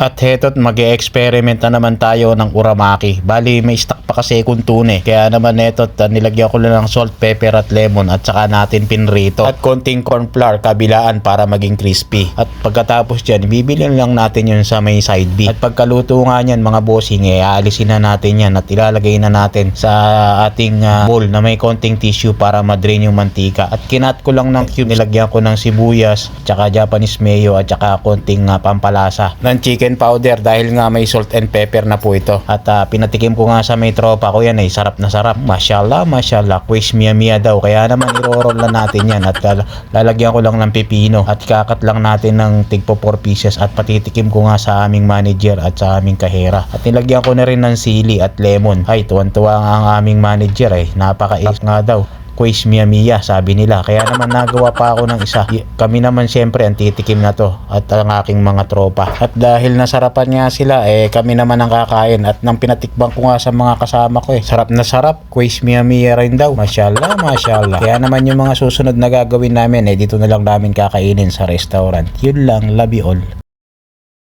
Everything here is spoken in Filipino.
At heto't mag-e-experiment na naman tayo ng uramaki. Bali may stock pa kasi kung tune. Kaya naman heto't nilagyan ko lang ng salt, pepper at lemon at saka natin pinrito. At konting corn flour kabilaan para maging crispy. At pagkatapos dyan, bibilin lang natin yun sa may side B. At pagkaluto nga nyan mga bossing, aalisin na natin yan at ilalagay na natin sa ating bowl na may konting tissue para madrain yung mantika. At kinat ko lang ng cube, nilagyan ko ng sibuyas, tsaka Japanese mayo at tsaka konting pampalasa ng chicken powder dahil nga may salt and pepper na po ito. At pinatikim ko nga sa may tropa ko yan sarap na sarap. Mashallah, mashallah. Quiz mia mia daw. Kaya naman iro-roll na natin yan at lalagyan ko lang ng pipino at kakat lang natin ng tigpo 4 pieces at patitikim ko nga sa aming manager at sa aming kahera. At nilagyan ko na rin ng sili at lemon. Ay, tuwan-tuwa ang aming manager napaka-is nga daw. Quiz mia mia sabi nila. Kaya naman nagawa pa ako ng isa. Kami naman syempre ang titikim na to at ang aking mga tropa. At dahil nasarapan nga sila kami naman ang kakain at nang pinatikbang ko nga sa mga kasama ko sarap na sarap. Quiz mia mia rin daw. Mashallah, mashallah. Kaya naman yung mga susunod na gagawin namin dito na lang namin kakainin sa restaurant. Yun lang, love you all.